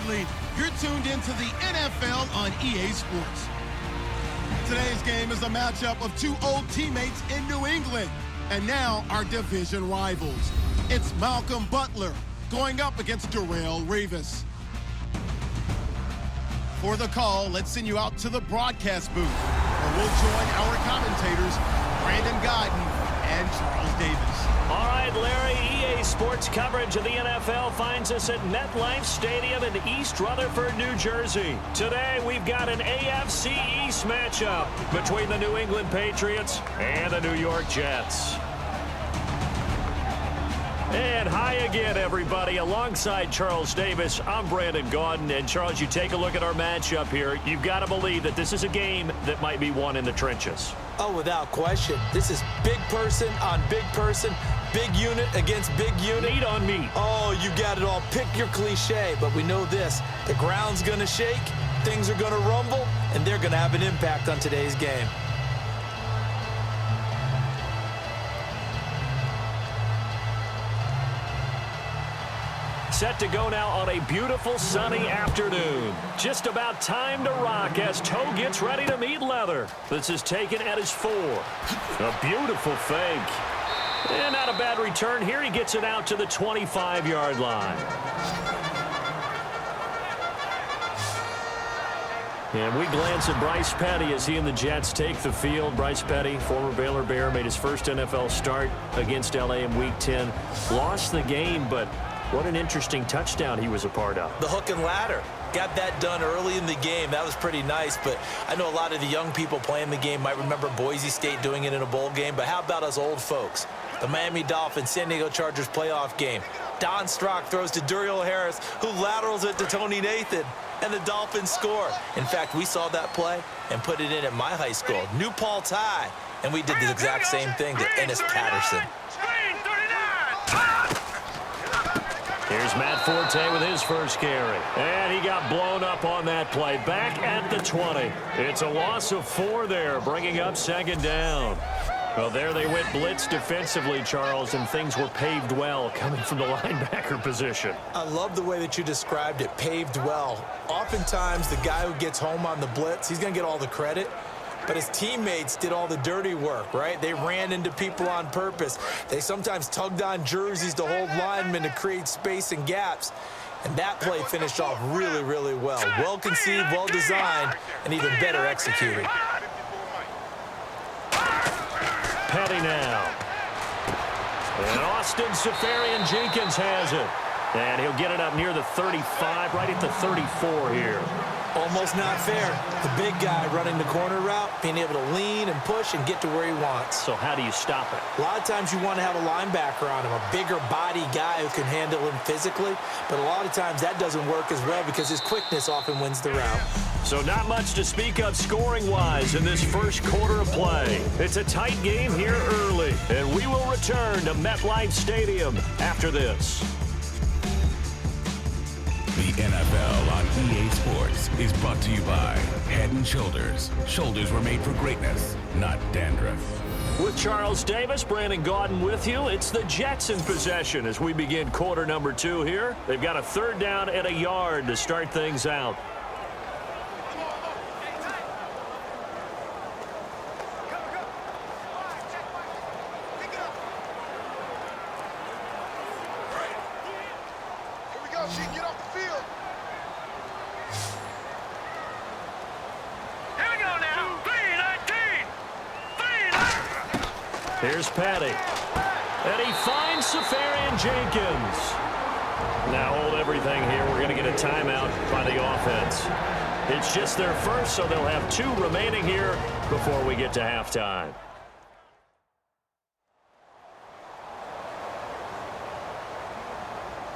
Finally, you're tuned into the NFL on EA Sports. Today's game is a matchup of two old teammates in New England, and now our division rivals. It's Malcolm Butler going up against Darrelle Revis. For the call, let's send you out to the broadcast booth, where we'll join our commentators, Brandon Gaudin and Charles Davis. All right, Larry, EA Sports coverage of the NFL finds us at MetLife Stadium in East Rutherford, New Jersey. Today, we've got an AFC East matchup between the New England Patriots and the New York Jets. And hi again, everybody. Alongside Charles Davis, I'm Brandon Gaudin. And, Charles, you take a look at our matchup here. You've got to believe that this is a game that might be won in the trenches. Oh, without question. This is big person on big person, big unit against big unit. Meat on meat. Oh, you got it all. Pick your cliche, but we know this. The ground's going to shake, things are going to rumble, and they're going to have an impact on today's game. Set to go now on a beautiful sunny afternoon. Just about time to rock as Toe gets ready to meet leather. This is taken at his 4. A beautiful fake. And not a bad return here. He gets it out to the 25-yard line. And we glance at Bryce Petty as he and the Jets take the field. Bryce Petty, former Baylor Bear, made his first NFL start against LA in Week 10. Lost the game, but what an interesting touchdown he was a part of. The hook and ladder. Got that done early in the game. That was pretty nice, but I know a lot of the young people playing the game might remember Boise State doing it in a bowl game, but how about us old folks? The Miami Dolphins, San Diego Chargers playoff game. Don Strock throws to Duriel Harris, who laterals it to Tony Nathan, and the Dolphins score. In fact, we saw that play and put it in at my high school, New Paltz High, and we did the exact same thing to Ennis Patterson. Here's Matt Forte with his first carry. And he got blown up on that play. Back at the 20. It's a loss of 4 there, bringing up second down. Well, there they went blitz defensively, Charles, and things were paved well coming from the linebacker position. I love the way that you described it, paved well. Oftentimes, the guy who gets home on the blitz, he's going to get all the credit. But his teammates did all the dirty work, right? They ran into people on purpose. They sometimes tugged on jerseys to hold linemen to create space and gaps. And that play finished off really, really well. Well conceived, well designed, and even better executed. Petty now. And Austin Seferian-Jenkins has it. And he'll get it up near the 35, right at the 34 here. Almost not fair. The big guy running the corner route, being able to lean and push and get to where he wants. So how do you stop it? A lot of times you want to have a linebacker on him, a bigger body guy who can handle him physically. But a lot of times that doesn't work as well because his quickness often wins the route. So not much to speak of scoring-wise in this first quarter of play. It's a tight game here early, and we will return to MetLife Stadium after this. The NFL on EA Sports is brought to you by Head & Shoulders. Shoulders were made for greatness, not dandruff. With Charles Davis, Brandon Gaudin with you. It's the Jets in possession as we begin quarter number 2 here. They've got a 3rd down and a yard to start things out. Here's Petty. And he finds Seferian-Jenkins. Now hold everything here. We're going to get a timeout by the offense. It's just their first, so they'll have 2 remaining here before we get to halftime.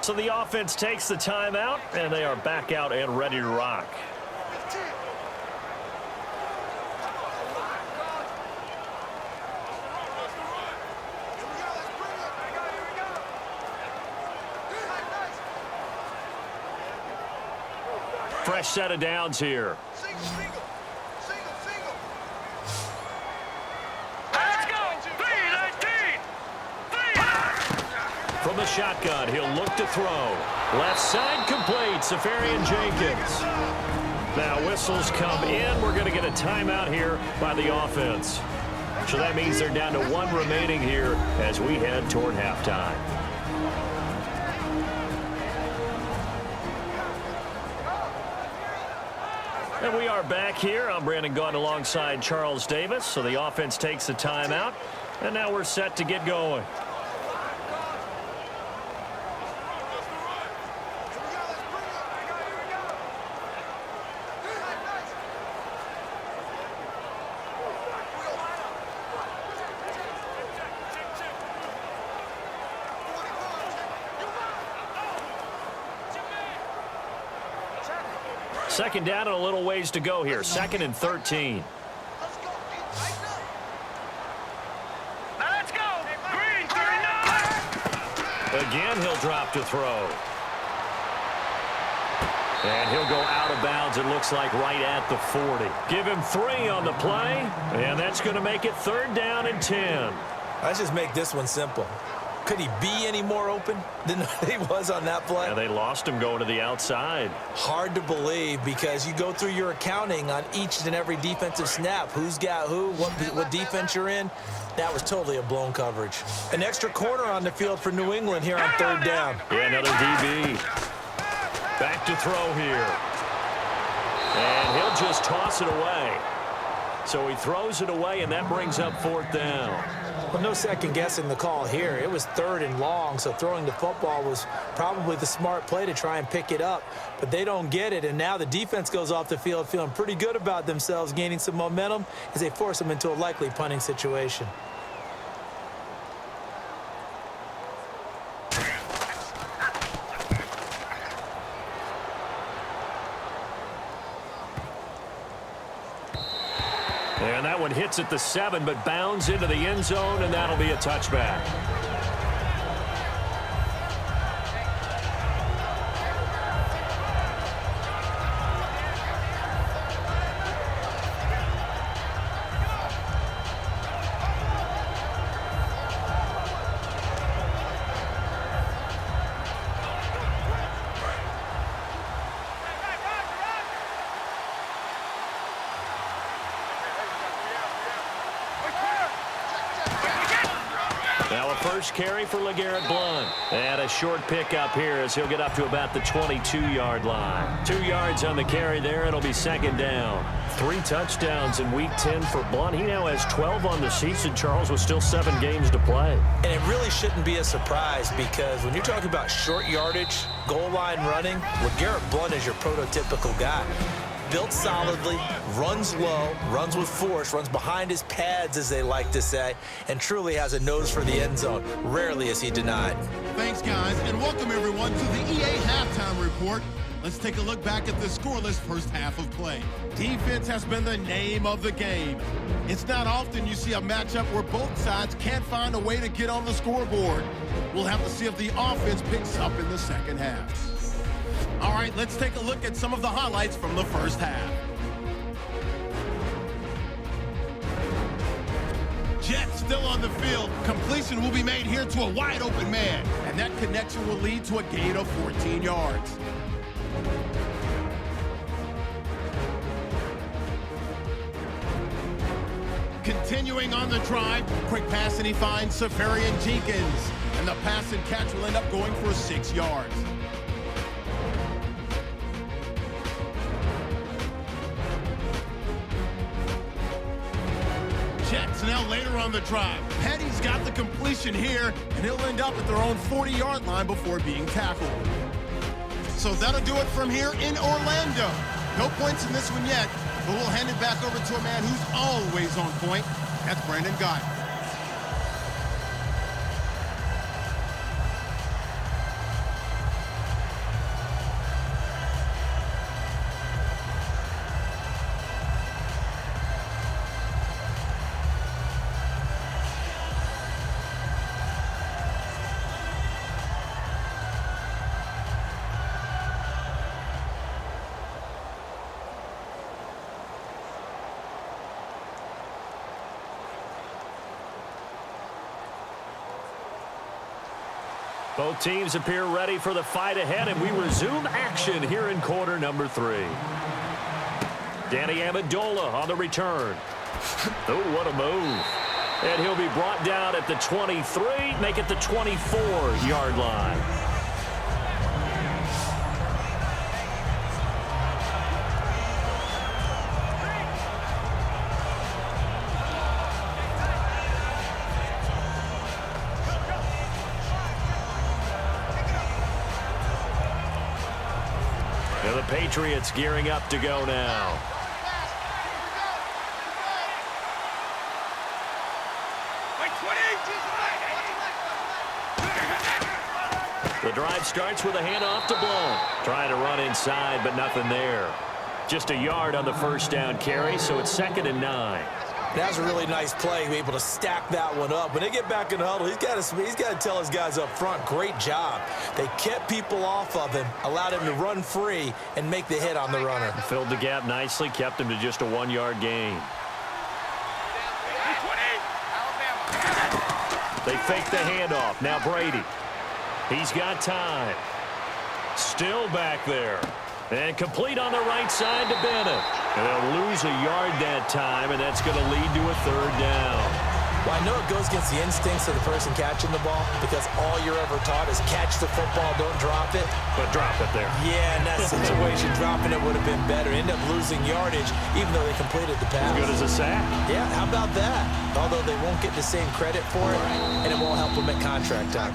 So the offense takes the timeout, and they are back out and ready to rock. Fresh set of downs here. From the shotgun. He'll look to throw. Left side complete. Safarian Jenkins. Now whistles come in. We're going to get a timeout here by the offense. So that means they're down to 1 remaining here as we head toward halftime. And we are back here. I'm Brandon Gaudin alongside Charles Davis. So the offense takes the timeout. And now we're set to get going. Second down and a little ways to go here. 2nd and 13. Let's go. Green, 39. Again, he'll drop to throw. And he'll go out of bounds, it looks like, right at the 40. Give him 3 on the play, and that's going to make it 3rd down and 10. Let's just make this one simple. Could he be any more open than he was on that play? Yeah, they lost him going to the outside. Hard to believe because you go through your accounting on each and every defensive snap. Who's got who, what defense you're in. That was totally a blown coverage. An extra corner on the field for New England here on 3rd down. Yeah, another DB. Back to throw here. And he'll just toss it away. So he throws it away, and that brings up 4th down. Well, no second guessing the call here. It was 3rd and long, so throwing the football was probably the smart play to try and pick it up. But they don't get it, and now the defense goes off the field feeling pretty good about themselves, gaining some momentum as they force them into a likely punting situation. And that one hits at the 7, but bounds into the end zone, and that'll be a touchback. Now a first carry for LeGarrette Blount. And a short pickup here as he'll get up to about the 22-yard line. 2 yards on the carry there. It'll be 2nd down. 3 touchdowns in Week 10 for Blount. He now has 12 on the season, Charles, with still 7 games to play. And it really shouldn't be a surprise because when you're talking about short yardage, goal line running, LeGarrette Blount is your prototypical guy. Built solidly, runs low, runs with force, runs behind his pads, as they like to say, and truly has a nose for the end zone. Rarely is he denied. Thanks, guys, and welcome everyone to the EA Halftime Report. Let's take a look back at the scoreless first half of play. Defense has been the name of the game. It's not often you see a matchup where both sides can't find a way to get on the scoreboard. We'll have to see if the offense picks up in the second half. All right, let's take a look at some of the highlights from the first half. Jets still on the field. Completion will be made here to a wide open man, and that connection will lead to a gain of 14 yards. Continuing on the drive, quick pass and he finds Safarian Jenkins, and the pass and catch will end up going for 6 yards. Jets now later on the drive. Petty's got the completion here, and he'll end up at their own 40-yard line before being tackled. So that'll do it from here in Orlando. No points in this one yet, but we'll hand it back over to a man who's always on point. That's Brandon Gaudin. Both teams appear ready for the fight ahead, and we resume action here in quarter number 3. Danny Amendola on the return. Oh, what a move. And he'll be brought down at the 23, make it the 24-yard line. And the Patriots gearing up to go now. The drive starts with a handoff to Blount. Trying to run inside, but nothing there. Just a yard on the first down carry, so it's 2nd and 9. That was a really nice play, able to stack that one up. When they get back in the huddle, he's got to tell his guys up front, great job. They kept people off of him, allowed him to run free, and make the hit on the runner. Filled the gap nicely, kept him to just a 1-yard gain. They fake the handoff. Now Brady. He's got time. Still back there. And complete on the right side to Bennett. And they'll lose a yard that time, and that's going to lead to a 3rd down. Well, I know it goes against the instincts of the person catching the ball because all you're ever taught is catch the football, don't drop it. But drop it there. Yeah, in that situation, dropping it would have been better. End up losing yardage, even though they completed the pass. As good as a sack. Yeah, how about that? Although they won't get the same credit for it, and it won't help them at contract time.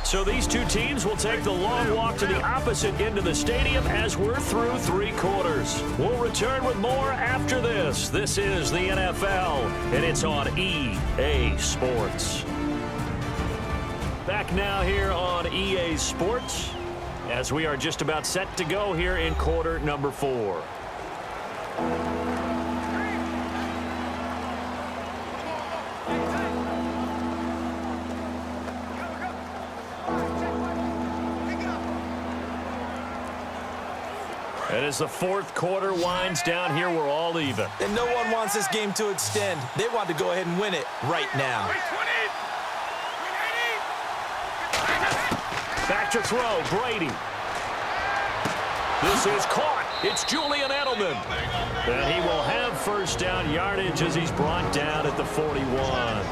So these two teams will take the long walk to the opposite end of the stadium as we're through 3 quarters. We'll return with more after this. This is the NFL, and it's on EA Sports. Back now here on EA Sports as we are just about set to go here in quarter number 4. And as the 4th quarter winds down here, we're all even. And no one wants this game to extend. They want to go ahead and win it right now. Back to throw, Brady. This is caught. It's Julian Edelman. And he will have first down yardage as he's brought down at the 41.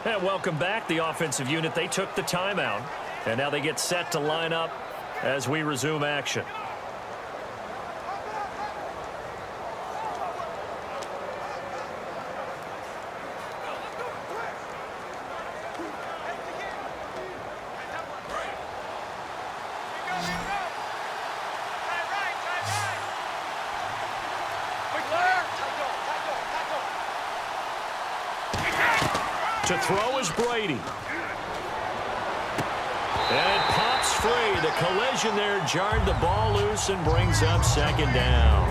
And welcome back, the offensive unit. They took the timeout, and now they get set to line up as we resume action. To throw is Brady. And it pops free. The collision there jarred the ball loose and brings up 2nd down.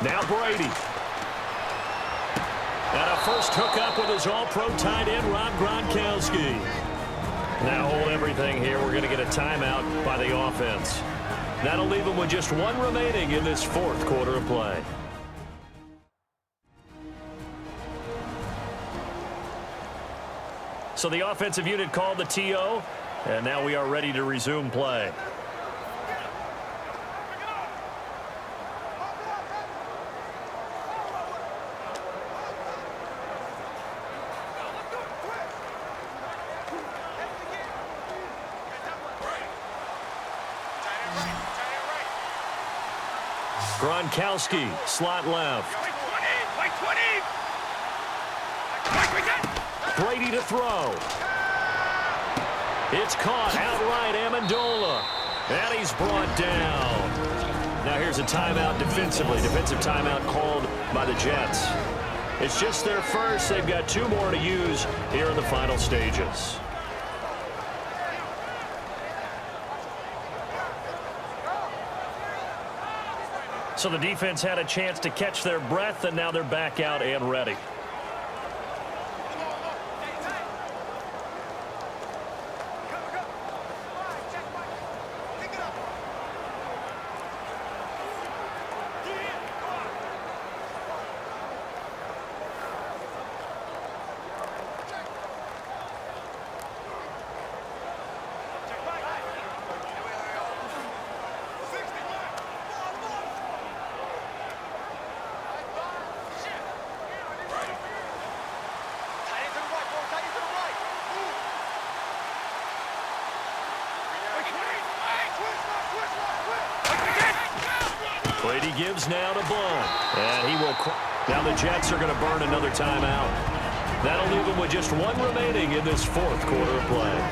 Now Brady. And a first hookup with his all-pro tight end, Rob Gronkowski. Now hold everything here. We're going to get a timeout by the offense. That'll leave them with just 1 remaining in this 4th quarter of play. So the offensive unit called the TO, and now we are ready to resume play. Gronkowski, slot left. Brady to throw. It's caught outright, Amendola. And he's brought down. Now here's a timeout defensively. Defensive timeout called by the Jets. It's just their first. They've got 2 more to use here in the final stages. So the defense had a chance to catch their breath, and now they're back out and ready. Brady gives now to Blount. And he will. Now the Jets are going to burn another timeout. That'll leave them with just 1 remaining in this 4th quarter of play.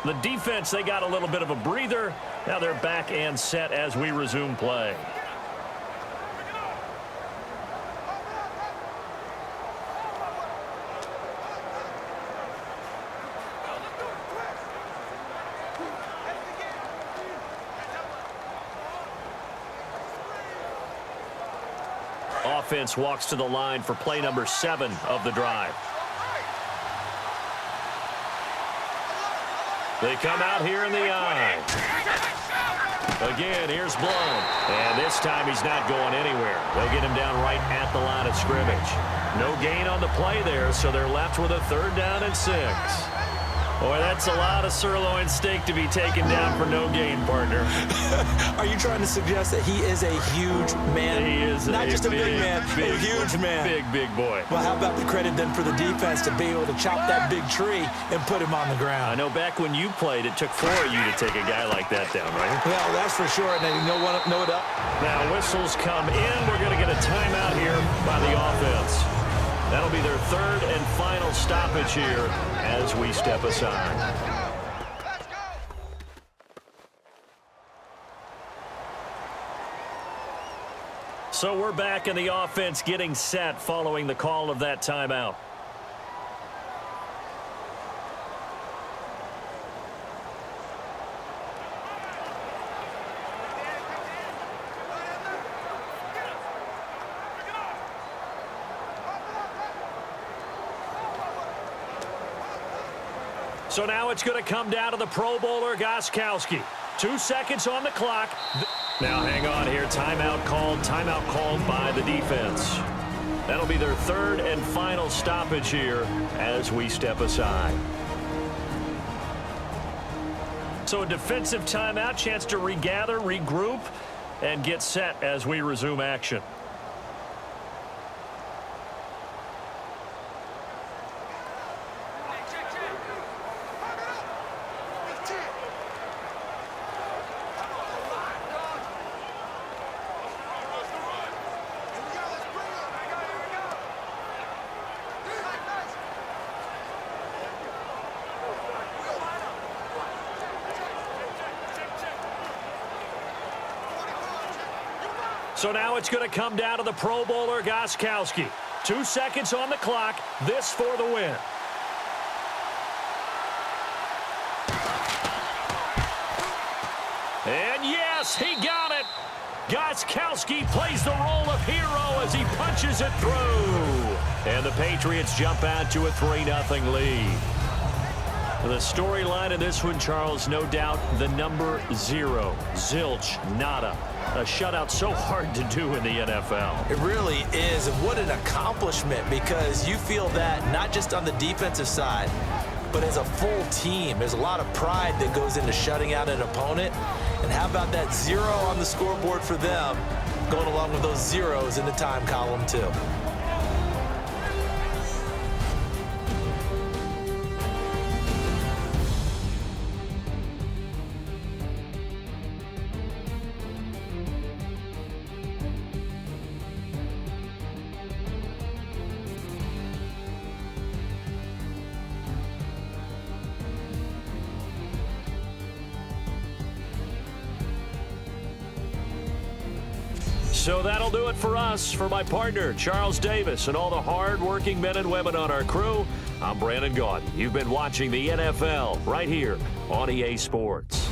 The defense, they got a little bit of a breather. Now they're back and set as we resume play. Offense walks to the line for play number 7 of the drive. They come out here in the eye. Again, here's Blount. And this time he's not going anywhere. They'll get him down right at the line of scrimmage. No gain on the play there, so they're left with a 3rd down and 6. Boy, that's a lot of sirloin steak to be taken down for no gain, partner. Are you trying to suggest that he is a huge man? He is not just a big man, a huge man. Big boy. Well, how about the credit then for the defense to be able to chop that big tree and put him on the ground? I know back when you played, it took 4 of you to take a guy like that down, right? Well, that's for sure. And you know what? Now whistles come in. We're going to get a timeout here by the offense. That'll be their 3rd and final stoppage here as we step aside. So we're back in the offense getting set following the call of that timeout. So now it's going to come down to the Pro Bowler, Gronkowski. 2 seconds on the clock. Now hang on here. Timeout called by the defense. That'll be their 3rd and final stoppage here as we step aside. So a defensive timeout, chance to regather, regroup, and get set as we resume action. So now it's going to come down to the Pro Bowler, Gronkowski. 2 seconds on the clock. This for the win. And yes, he got it. Gronkowski plays the role of hero as he punches it through. And the Patriots jump out to a 3-0 lead. The storyline of this one, Charles, no doubt the number 0. Zilch, nada. A shutout so hard to do in the NFL. It really is. And what an accomplishment, because you feel that not just on the defensive side, but as a full team. There's a lot of pride that goes into shutting out an opponent. And how about that 0 on the scoreboard for them, going along with those zeros in the time column too. So that'll do it for us. For my partner, Charles Davis, and all the hard-working men and women on our crew, I'm Brandon Gaudin. You've been watching the NFL right here on EA Sports.